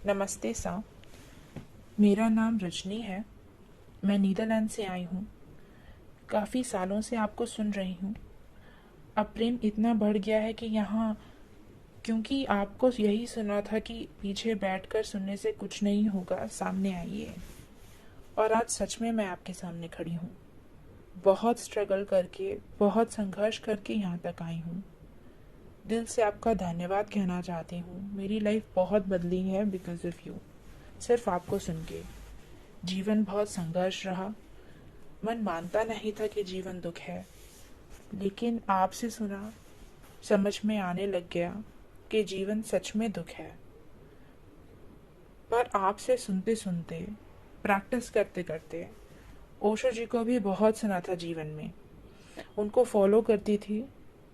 नमस्ते सा, मेरा नाम रजनी है। मैं नीदरलैंड से आई हूँ। काफ़ी सालों से आपको सुन रही हूँ। अब प्रेम इतना बढ़ गया है कि यहाँ, क्योंकि आपको यही सुना था कि पीछे बैठकर सुनने से कुछ नहीं होगा, सामने आइए। और आज सच में मैं आपके सामने खड़ी हूँ। बहुत स्ट्रगल करके, बहुत संघर्ष करके यहाँ तक आई हूँ। दिल से आपका धन्यवाद कहना चाहती हूँ। मेरी लाइफ बहुत बदली है बिकॉज ऑफ यू। सिर्फ आपको सुन के जीवन बहुत संघर्ष रहा। मन मानता नहीं था कि जीवन दुख है, लेकिन आपसे सुना, समझ में आने लग गया कि जीवन सच में दुख है। पर आपसे सुनते सुनते, प्रैक्टिस करते करते, ओशो जी को भी बहुत सुना था जीवन में। उनको फॉलो करती थी।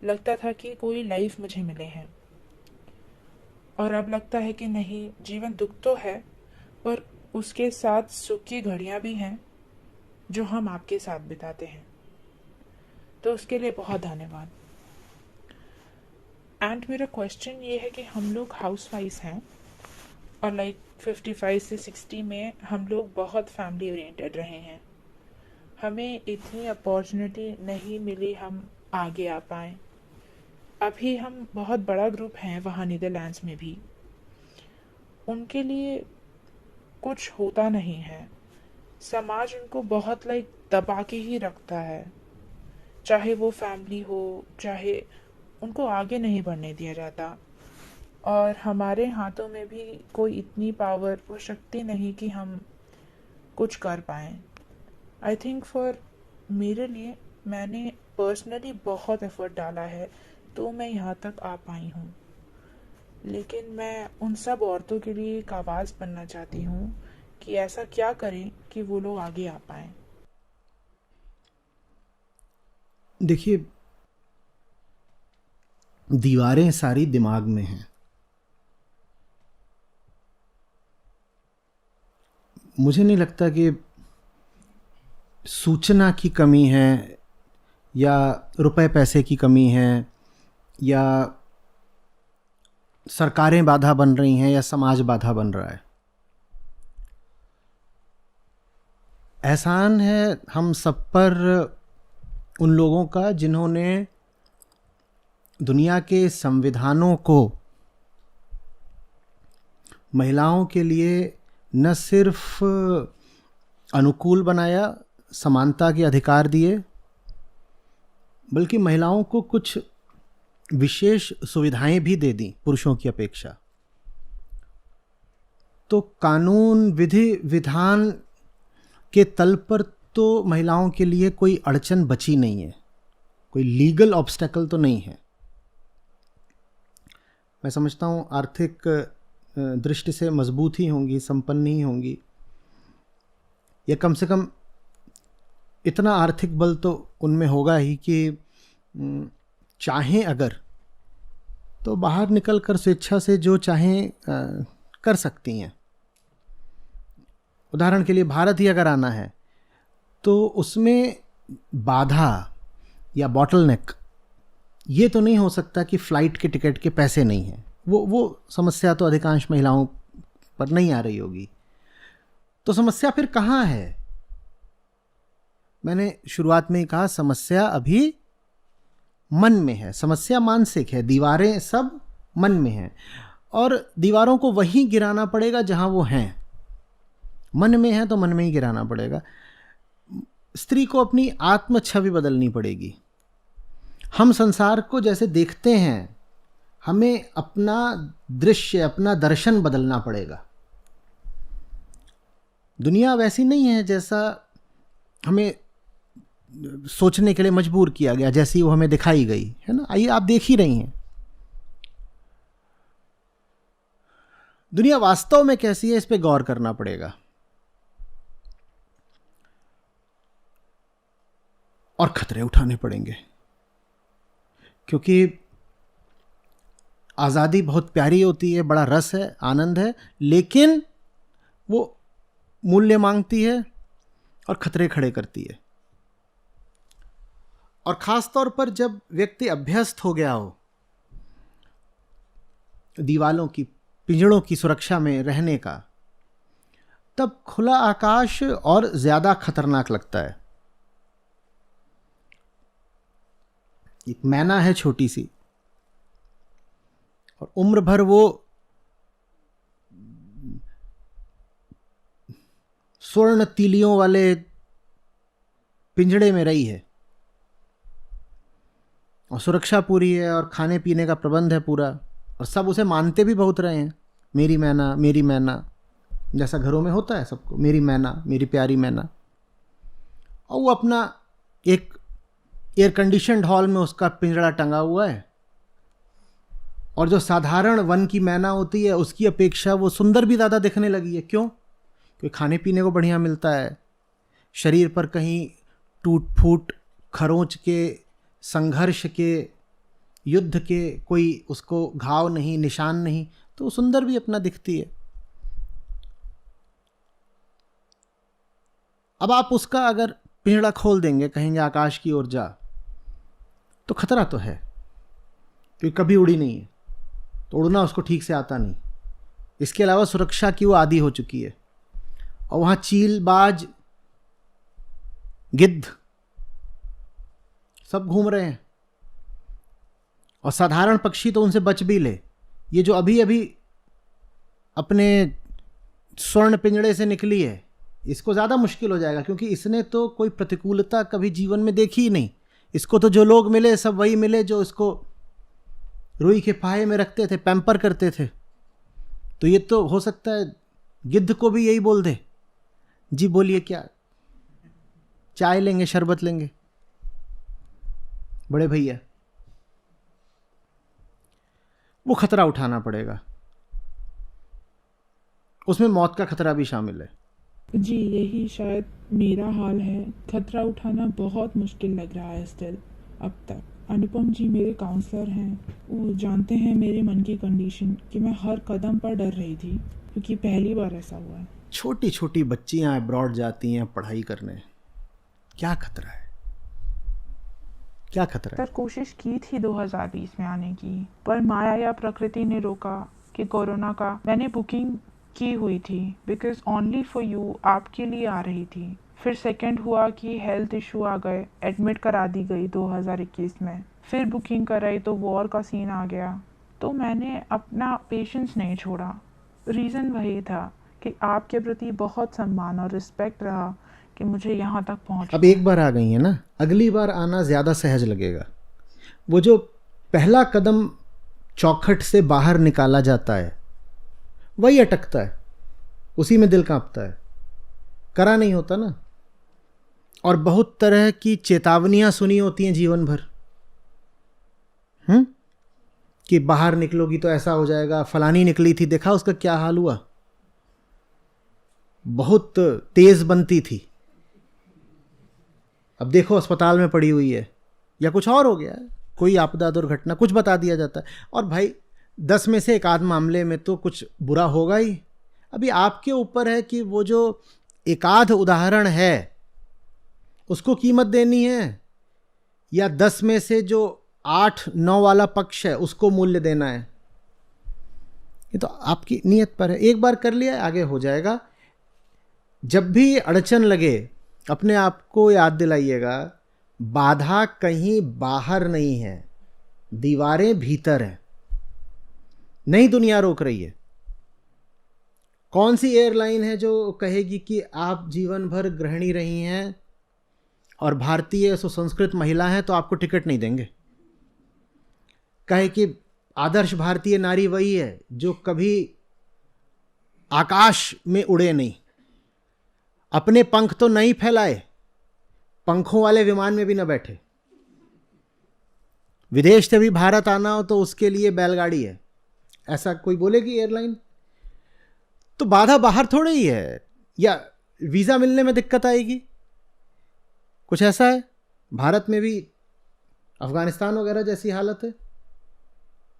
लगता था कि कोई लाइफ मुझे मिले हैं। और अब लगता है कि नहीं, जीवन दुख तो है, पर उसके साथ सुख की घड़ियां भी हैं जो हम आपके साथ बिताते हैं। तो उसके लिए बहुत धन्यवाद। एंड मेरा क्वेश्चन ये है कि हम लोग हाउस वाइफ हैं और 55 से 60 में हम लोग बहुत फैमिली ओरिएंटेड रहे हैं। हमें इतनी अपॉर्चुनिटी नहीं मिली हम आगे आ पाए। अभी हम बहुत बड़ा ग्रुप हैं वहाँ नीदरलैंड्स में भी। उनके लिए कुछ होता नहीं है। समाज उनको बहुत दबा के ही रखता है। चाहे वो फैमिली हो, चाहे, उनको आगे नहीं बढ़ने दिया जाता। और हमारे हाथों में भी कोई इतनी पावर, वो शक्ति नहीं कि हम कुछ कर पाएँ। आई थिंक फॉर मेरे लिए, मैंने पर्सनली बहुत एफर्ट डाला है तो मैं यहाँ तक आ पाई हूँ। लेकिन मैं उन सब औरतों के लिए एक आवाज़ बनना चाहती हूँ कि ऐसा क्या करें कि वो लोग आगे आ पाएँ। देखिए, दीवारें सारी दिमाग में हैं। मुझे नहीं लगता कि सूचना की कमी है या रुपए पैसे की कमी है या सरकारें बाधा बन रही हैं या समाज बाधा बन रहा है। एहसान है हम सब पर उन लोगों का जिन्होंने दुनिया के संविधानों को महिलाओं के लिए न सिर्फ अनुकूल बनाया, समानता के अधिकार दिए, बल्कि महिलाओं को कुछ विशेष सुविधाएं भी दे दी पुरुषों की अपेक्षा। तो कानून, विधि विधान के तल पर तो महिलाओं के लिए कोई अड़चन बची नहीं है, कोई लीगल ऑब्स्टेकल तो नहीं है। मैं समझता हूँ आर्थिक दृष्टि से मजबूत ही होंगी, संपन्न ही होंगी, या कम से कम इतना आर्थिक बल तो उनमें होगा ही कि चाहें अगर तो बाहर निकल कर स्वेच्छा से जो चाहें कर सकती हैं। उदाहरण के लिए भारत ही अगर आना है तो उसमें बाधा या बॉटलनेक ये तो नहीं हो सकता कि फ़्लाइट के टिकट के पैसे नहीं हैं। वो समस्या तो अधिकांश महिलाओं पर नहीं आ रही होगी। तो समस्या फिर कहाँ है? मैंने शुरुआत में ही कहा, समस्या अभी मन में है। समस्या मानसिक है। दीवारें सब मन में हैं और दीवारों को वहीं गिराना पड़ेगा जहां वो हैं। मन में है तो मन में ही गिराना पड़ेगा। स्त्री को अपनी आत्म छवि बदलनी पड़ेगी। हम संसार को जैसे देखते हैं, हमें अपना दृश्य, अपना दर्शन बदलना पड़ेगा। दुनिया वैसी नहीं है जैसा हमें सोचने के लिए मजबूर किया गया, जैसी वो हमें दिखाई गई है ना। आइए, आप देख ही रही हैं दुनिया वास्तव में कैसी है, इस पे गौर करना पड़ेगा। और खतरे उठाने पड़ेंगे, क्योंकि आज़ादी बहुत प्यारी होती है, बड़ा रस है, आनंद है, लेकिन वो मूल्य मांगती है और खतरे खड़े करती है। और ख़ास तौर पर जब व्यक्ति अभ्यस्त हो गया हो दीवारों की पिंजड़ों की सुरक्षा में रहने का, तब खुला आकाश और ज्यादा खतरनाक लगता है। एक मैना है छोटी सी, और उम्र भर वो स्वर्ण तीलियों वाले पिंजड़े में रही है, और सुरक्षा पूरी है, और खाने पीने का प्रबंध है पूरा, और सब उसे मानते भी बहुत रहे हैं, मेरी मैना मेरी मैना, जैसा घरों में होता है सबको, मेरी मैना मेरी प्यारी मैना। और वो अपना एक एयर कंडीशनड हॉल में उसका पिंजड़ा टंगा हुआ है, और जो साधारण वन की मैना होती है उसकी अपेक्षा वो सुंदर भी ज़्यादा दिखने लगी है। क्यों? क्योंकि खाने पीने को बढ़िया मिलता है, शरीर पर कहीं टूट फूट, खरोंच के, संघर्ष के, युद्ध के कोई उसको घाव नहीं, निशान नहीं, तो सुंदर भी अपना दिखती है। अब आप उसका अगर पिंजड़ा खोल देंगे, कहेंगे आकाश की ओर जा, तो खतरा तो है, क्योंकि कभी उड़ी नहीं है, तो उड़ना उसको ठीक से आता नहीं। इसके अलावा सुरक्षा की वो आदी हो चुकी है, और वहाँ चील, बाज, गिद्ध सब घूम रहे हैं, और साधारण पक्षी तो उनसे बच भी ले। ये जो अभी अभी अपने स्वर्ण पिंजड़े से निकली है, इसको ज़्यादा मुश्किल हो जाएगा, क्योंकि इसने तो कोई प्रतिकूलता कभी जीवन में देखी ही नहीं। इसको तो जो लोग मिले सब वही मिले जो इसको रुई के फाहे में रखते थे, पैम्पर करते थे। तो ये तो हो सकता है गिद्ध को भी यही बोल दे, जी बोलिए क्या, चाय लेंगे, शरबत लेंगे बड़े भैया। वो खतरा उठाना पड़ेगा, उसमें मौत का खतरा भी शामिल है। जी, यही शायद मेरा हाल है। खतरा उठाना बहुत मुश्किल लग रहा है स्टिल अब तक। अनुपम जी मेरे काउंसलर हैं, वो जानते हैं मेरे मन की कंडीशन, कि मैं हर कदम पर डर रही थी, क्योंकि पहली बार ऐसा हुआ है। छोटी छोटी बच्चियां अब्रॉड जाती हैं पढ़ाई करने, क्या खतरा है, क्या खतरा है? सर कोशिश की थी 2020 में आने की, पर माया या प्रकृति ने रोका कि कोरोना का। मैंने बुकिंग की हुई थी बिकॉज ओनली फॉर यू, आपके लिए आ रही थी। फिर सेकंड हुआ कि हेल्थ इशू आ गए, एडमिट करा दी गई 2021 में। फिर बुकिंग कराई तो वॉर का सीन आ गया, तो मैंने अपना पेशेंस नहीं छोड़ा। रीज़न वही था कि आपके प्रति बहुत सम्मान और रिस्पेक्ट रहा कि मुझे यहाँ तक पहुँच। अब एक बार आ गई है ना, अगली बार आना ज़्यादा सहज लगेगा। वो जो पहला कदम चौखट से बाहर निकाला जाता है वही अटकता है, उसी में दिल कांपता है, करा नहीं होता ना। और बहुत तरह की चेतावनियां सुनी होती हैं जीवन भर, कि बाहर निकलोगी तो ऐसा हो जाएगा, फलानी निकली थी देखा उसका क्या हाल हुआ, बहुत तेज बनती थी, अब देखो अस्पताल में पड़ी हुई है, या कुछ और हो गया है, कोई आपदा दुर्घटना, कुछ बता दिया जाता है। और भाई 10 में से एक आध मामले में तो कुछ बुरा होगा ही। अभी आपके ऊपर है कि वो जो एकाध उदाहरण है उसको कीमत देनी है, या 10 में से जो 8-9 वाला पक्ष है उसको मूल्य देना है। ये तो आपकी नीयत पर है। एक बार कर लिया आगे हो जाएगा। जब भी अड़चन लगे अपने आप को याद दिलाइएगा, बाधा कहीं बाहर नहीं है, दीवारें भीतर हैं। नई दुनिया रोक रही है। कौन सी एयरलाइन है जो कहेगी कि आप जीवन भर गृहिणी रही हैं और भारतीय सुसंस्कृत महिला हैं तो आपको टिकट नहीं देंगे? कहे कि आदर्श भारतीय नारी वही है जो कभी आकाश में उड़े नहीं, अपने पंख तो नहीं फैलाए, पंखों वाले विमान में भी न बैठे, विदेश से भी भारत आना हो तो उसके लिए बैलगाड़ी है, ऐसा कोई बोलेगी एयरलाइन? तो बाधा बाहर थोड़ी ही है, या वीज़ा मिलने में दिक्कत आएगी, कुछ ऐसा है। भारत में भी अफगानिस्तान वगैरह जैसी हालत है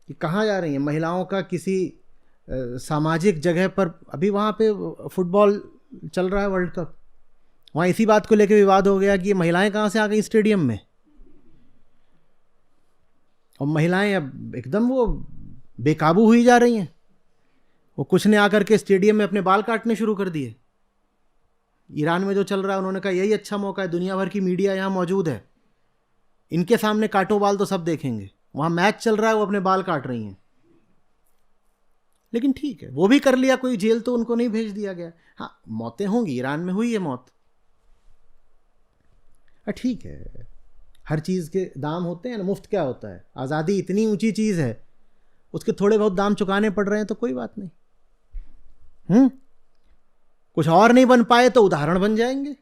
कि कहाँ जा रही हैं महिलाओं का किसी सामाजिक जगह पर। अभी वहाँ पे फुटबॉल चल रहा है, वर्ल्ड कप, वहाँ इसी बात को लेकर विवाद हो गया कि ये महिलाएं कहाँ से आ गई स्टेडियम में, और महिलाएं अब एकदम वो बेकाबू हुई जा रही हैं। वो कुछ ने आकर के स्टेडियम में अपने बाल काटने शुरू कर दिए। ईरान में जो चल रहा है, उन्होंने कहा यही अच्छा मौका है, दुनिया भर की मीडिया यहाँ मौजूद है, इनके सामने काटो बाल तो सब देखेंगे। वहाँ मैच चल रहा है, वो अपने बाल काट रही हैं। लेकिन ठीक है, वो भी कर लिया, कोई जेल तो उनको नहीं भेज दिया गया। हाँ, मौतें होंगी, ईरान में हुई है मौत, ठीक है, हर चीज़ के दाम होते हैं ना, मुफ्त क्या होता है। आज़ादी इतनी ऊंची चीज़ है, उसके थोड़े बहुत दाम चुकाने पड़ रहे हैं तो कोई बात नहीं। कुछ और नहीं बन पाए तो उदाहरण बन जाएंगे,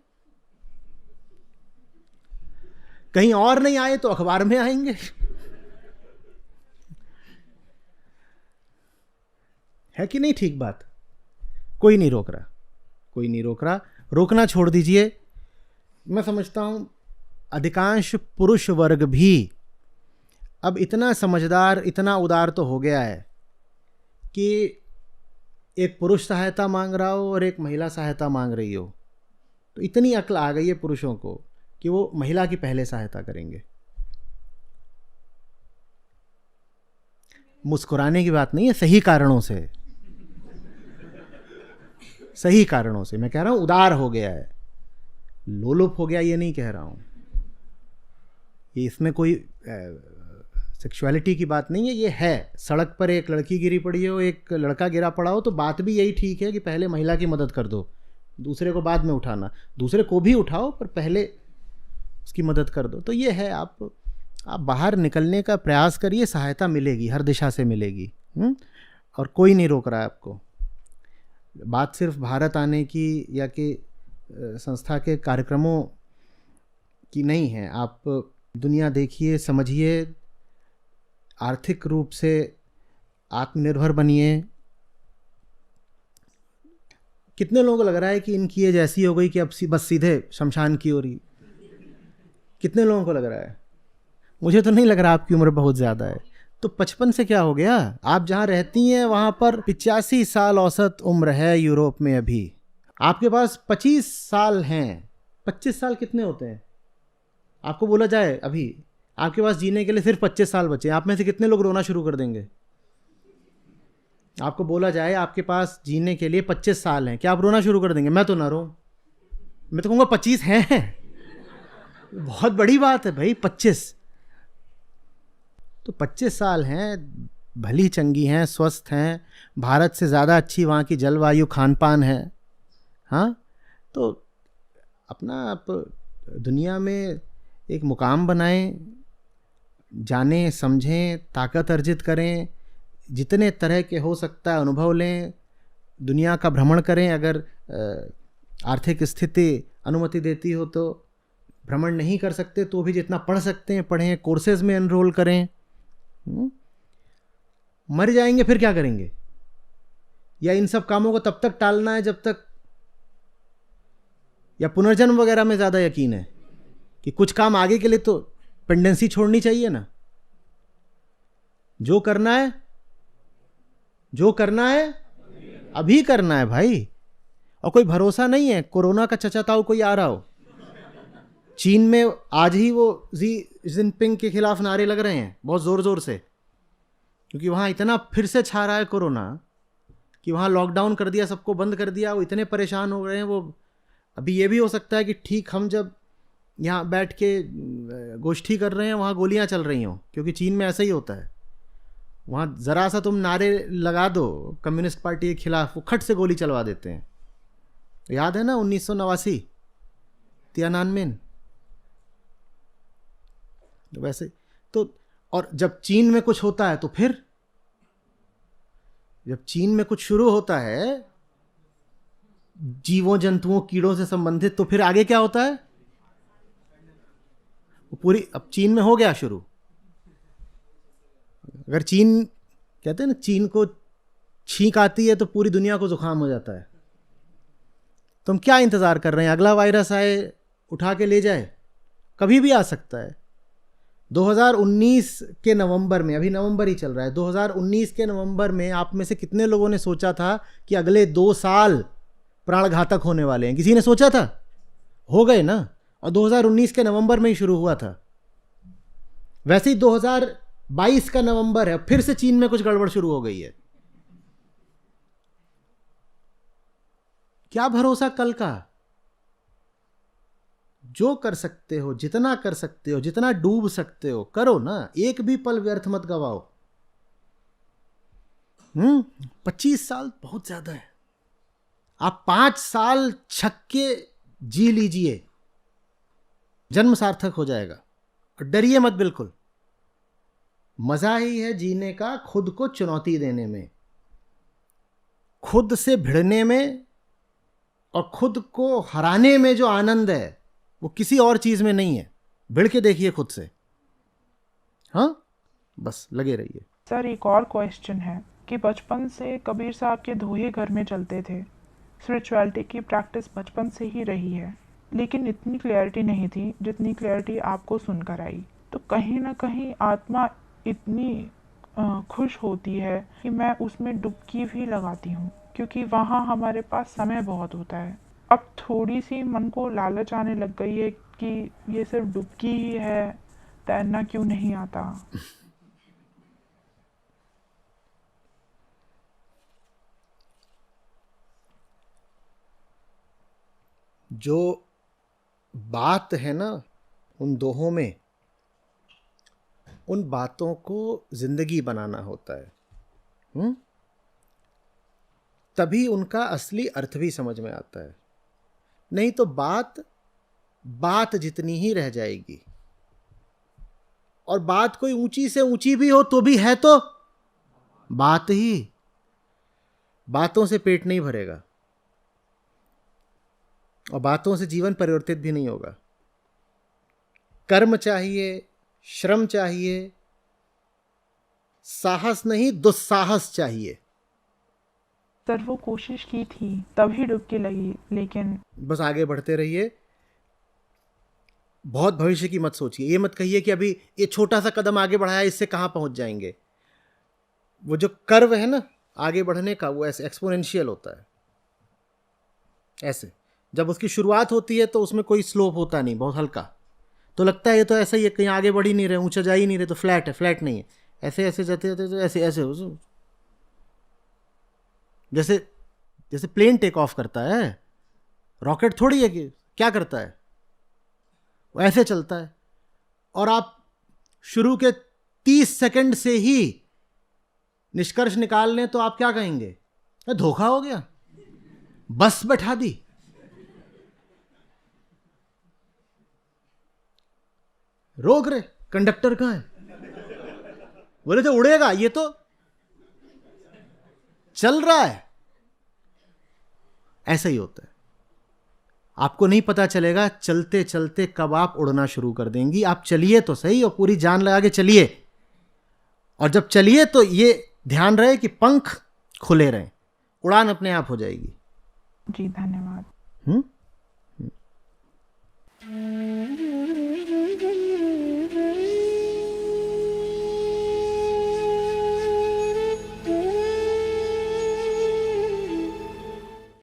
कहीं और नहीं आए तो अखबार में आएंगे। है कि नहीं ठीक बात? कोई नहीं रोक रहा, कोई नहीं रोक रहा, रोकना छोड़ दीजिए। मैं समझता हूं अधिकांश पुरुष वर्ग भी अब इतना समझदार, इतना उदार तो हो गया है कि एक पुरुष सहायता मांग रहा हो और एक महिला सहायता मांग रही हो तो इतनी अक्ल आ गई है पुरुषों को कि वो महिला की पहले सहायता करेंगे। मुस्कुराने की बात नहीं है, सही कारणों से, सही कारणों से मैं कह रहा हूं, उदार हो गया है, लोलुप हो गया ये नहीं कह रहा हूं। ये इसमें कोई सेक्सुअलिटी की बात नहीं है, ये है सड़क पर एक लड़की गिरी पड़ी हो, एक लड़का गिरा पड़ा हो, तो बात भी यही ठीक है कि पहले महिला की मदद कर दो, दूसरे को बाद में उठाना। दूसरे को भी उठाओ पर पहले उसकी मदद कर दो। तो ये है, आप बाहर निकलने का प्रयास करिए, सहायता मिलेगी, हर दिशा से मिलेगी। और कोई नहीं रोक रहा है आपको। बात सिर्फ भारत आने की या कि संस्था के कार्यक्रमों की नहीं है। आप दुनिया देखिए, समझिए, आर्थिक रूप से आत्मनिर्भर बनिए। कितने लोगों को लग रहा है कि इनकी एज ऐसी हो गई कि अब बस सीधे शमशान की ओर ही? कितने लोगों को लग रहा है? मुझे तो नहीं लग रहा, आपकी उम्र बहुत ज़्यादा है। तो 55 से क्या हो गया? आप जहाँ रहती हैं वहाँ पर 85 साल औसत उम्र है यूरोप में अभी। आपके पास 25 साल हैं। 25 साल कितने होते हैं? आपको बोला जाए अभी आपके पास जीने के लिए सिर्फ 25 साल बचे, आप में से कितने लोग रोना शुरू कर देंगे? आपको बोला जाए आपके पास जीने के लिए 25 साल हैं, क्या आप रोना शुरू कर देंगे? मैं तो ना रो, मैं तो कहूँगा 25 हैं, बहुत बड़ी बात है भाई 25। तो 25 साल हैं, भली चंगी हैं, स्वस्थ हैं, भारत से ज़्यादा अच्छी वहाँ की जलवायु, खान पान है। हाँ, तो अपना आप दुनिया में एक मुकाम बनाएं, जानें, समझें, ताकत अर्जित करें, जितने तरह के हो सकता है अनुभव लें, दुनिया का भ्रमण करें। अगर आर्थिक स्थिति अनुमति देती हो तो भ्रमण नहीं कर सकते तो भी जितना पढ़ सकते हैं पढ़ें, कोर्सेज में एनरोल करें। मर जाएंगे फिर क्या करेंगे? या इन सब कामों को तब तक टालना है जब तक, या पुनर्जन्म वगैरह में ज़्यादा यकीन है कि कुछ काम आगे के लिए तो पेंडेंसी छोड़नी चाहिए ना? जो करना है, जो करना है अभी करना है भाई। और कोई भरोसा नहीं है, कोरोना का चचाताऊ कोई आ रहा हो। चीन में आज ही वो जी जिनपिंग के खिलाफ नारे लग रहे हैं बहुत ज़ोर ज़ोर से, क्योंकि वहाँ इतना फिर से छा रहा है कोरोना कि वहाँ लॉकडाउन कर दिया, सबको बंद कर दिया, वो इतने परेशान हो गए हैं। वो अभी ये भी हो सकता है कि ठीक हम जब यहाँ बैठ के गोष्ठी कर रहे हैं वहाँ गोलियाँ चल रही हों, क्योंकि चीन में ऐसा ही होता है। वहाँ ज़रा सा तुम नारे लगा दो कम्युनिस्ट पार्टी के खिलाफ, वो खट से गोली चलवा देते हैं। याद है ना 1989 तियानानमेन? तो वैसे तो, और जब चीन में कुछ होता है तो फिर, जब चीन में कुछ शुरू होता है जीवों, जंतुओं, कीड़ों से संबंधित, तो फिर आगे क्या होता है? वो पूरी, अब चीन में हो गया शुरू। अगर चीन, कहते हैं ना, चीन को छींक आती है तो पूरी दुनिया को जुकाम हो जाता है। तो हम क्या इंतज़ार कर रहे हैं? अगला वायरस आए, उठा के ले जाए? कभी भी आ सकता है। 2019 के नवंबर में, अभी नवंबर ही चल रहा है, 2019 के नवंबर में आप में से कितने लोगों ने सोचा था कि अगले 2 साल प्राणघातक होने वाले हैं? किसी ने सोचा था? हो गए ना। और 2019 के नवंबर में ही शुरू हुआ था। वैसे ही 2022 का नवंबर है, फिर से चीन में कुछ गड़बड़ शुरू हो गई है। क्या भरोसा कल का। जो कर सकते हो, जितना कर सकते हो, जितना डूब सकते हो करो ना, एक भी पल व्यर्थ मत गवाओ। 25 साल बहुत ज्यादा है। आप 5 साल छक्के जी लीजिए, जन्म सार्थक हो जाएगा। और डरिए मत बिल्कुल। मजा ही है जीने का खुद को चुनौती देने में, खुद से भिड़ने में, और खुद को हराने में जो आनंद है वो किसी और चीज में नहीं है। भिड़ के देखिए खुद से। हाँ, बस लगे रहिए। सर, एक और क्वेश्चन है कि बचपन से कबीर साहब के दोहे घर में चलते थे। स्पिरिचुअलिटी की प्रैक्टिस बचपन से ही रही है, लेकिन इतनी क्लैरिटी नहीं थी जितनी क्लैरिटी आपको सुनकर आई। तो कहीं ना कहीं आत्मा इतनी खुश होती है कि मैं उसमें डुबकी भी लगाती हूँ, क्योंकि वहाँ हमारे पास समय बहुत होता है। अब थोड़ी सी मन को लालच आने लग गई है कि ये सिर्फ डुबकी ही है, तैरना क्यों नहीं आता। जो बात है ना उन दोहों में, उन बातों को जिंदगी बनाना होता है। तभी उनका असली अर्थ भी समझ में आता है। नहीं तो बात जितनी ही रह जाएगी। और बात कोई ऊंची से ऊंची भी हो तो भी है तो बात ही। बातों से पेट नहीं भरेगा और बातों से जीवन परिवर्तित भी नहीं होगा। कर्म चाहिए, श्रम चाहिए, साहस नहीं दुस्साहस चाहिए। सर, वो कोशिश की थी तभी डुबकी लगी, लेकिन बस आगे बढ़ते रहिए। बहुत भविष्य की मत सोचिए। ये मत कहिए कि अभी ये छोटा सा कदम आगे बढ़ाया, इससे कहां पहुंच जाएंगे। वो जो कर्व है ना आगे बढ़ने का, वो ऐसे एक्सपोनेंशियल होता है। ऐसे जब उसकी शुरुआत होती है तो उसमें कोई स्लोप होता नहीं, बहुत हल्का। तो लगता है ये तो ऐसा ही है, कहीं आगे बढ़ ही नहीं रहे, ऊंचा जा ही नहीं रहे, तो फ्लैट है। फ्लैट नहीं है, ऐसे ऐसे जाते जाते तो ऐसे ऐसे जैसे जैसे प्लेन टेक ऑफ करता है। रॉकेट थोड़ी है कि क्या करता है, वो ऐसे चलता है। और आप शुरू के 30 सेकंड से ही निष्कर्ष निकाल लें तो आप क्या कहेंगे, धोखा हो गया, बस बैठा दी। रोक रहे, कंडक्टर कहां है, बोले तो उड़ेगा, ये तो चल रहा है। ऐसा ही होता है। आपको नहीं पता चलेगा चलते चलते कब आप उड़ना शुरू कर देंगी। आप चलिए तो सही, और पूरी जान लगा के चलिए। और जब चलिए तो ये ध्यान रहे कि पंख खुले रहें, उड़ान अपने आप हो जाएगी। जी, धन्यवाद।